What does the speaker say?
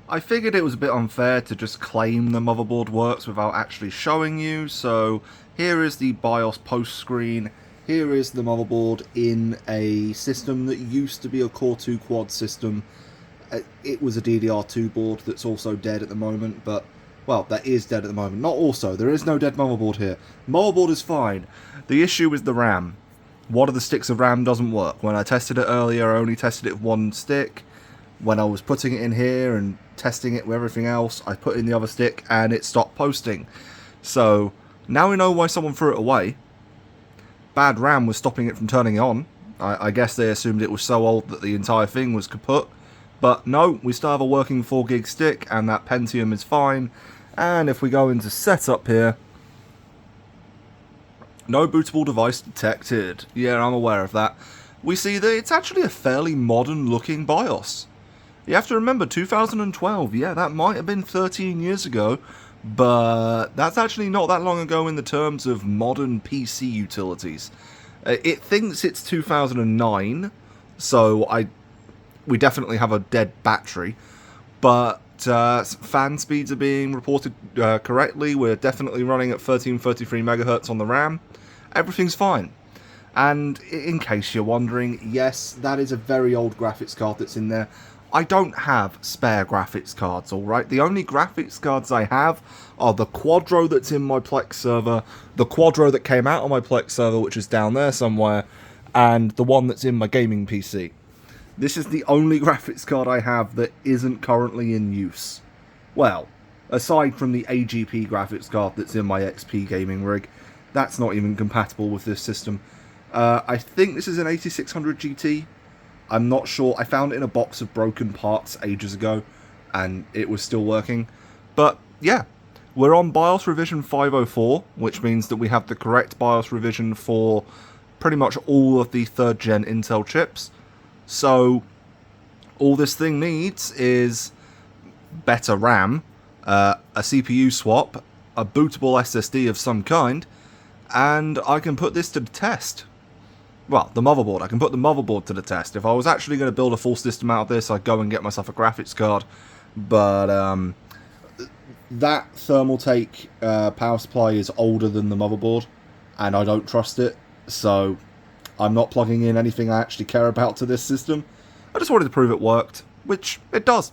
I figured it was a bit unfair to just claim the motherboard works without actually showing you, so here is the BIOS post screen. Here is the motherboard in a system that used to be a Core 2 quad system. It was a DDR2 board that's also dead at the moment, but, well, that is dead at the moment. Not also, there is no dead motherboard here. Motherboard is fine. The issue is the RAM. One of the sticks of RAM doesn't work. When I tested it earlier, I only tested it with one stick. When I was putting it in here and testing it with everything else, I put in the other stick and it stopped posting. So, now we know why someone threw it away. Bad RAM was stopping it from turning on. I guess they assumed it was so old that the entire thing was kaput. But no, we still have a working 4GB stick and that Pentium is fine. And if we go into setup here, no bootable device detected. Yeah, I'm aware of that. We see that it's actually a fairly modern looking BIOS. You have to remember, 2012, yeah, that might have been 13 years ago, but that's actually not that long ago in the terms of modern PC utilities. It thinks it's 2009, so we definitely have a dead battery, but fan speeds are being reported correctly. We're definitely running at 1333 megahertz on the RAM. Everything's fine. And in case you're wondering, yes, that is a very old graphics card that's in there. I don't have spare graphics cards, alright? The only graphics cards I have are the Quadro that's in my Plex server, the Quadro that came out on my Plex server, which is down there somewhere, and the one that's in my gaming PC. This is the only graphics card I have that isn't currently in use. Well, aside from the AGP graphics card that's in my XP gaming rig, that's not even compatible with this system. I think this is an 8600 GT. I'm not sure. I found it in a box of broken parts ages ago, and it was still working. But, yeah, we're on BIOS revision 504, which means that we have the correct BIOS revision for pretty much all of the 3rd gen Intel chips. So, all this thing needs is better RAM, a CPU swap, a bootable SSD of some kind, and I can put this to the test. Well, the motherboard. I can put the motherboard to the test. If I was actually going to build a full system out of this, I'd go and get myself a graphics card. But that Thermaltake power supply is older than the motherboard, and I don't trust it. So I'm not plugging in anything I actually care about to this system. I just wanted to prove it worked, which it does.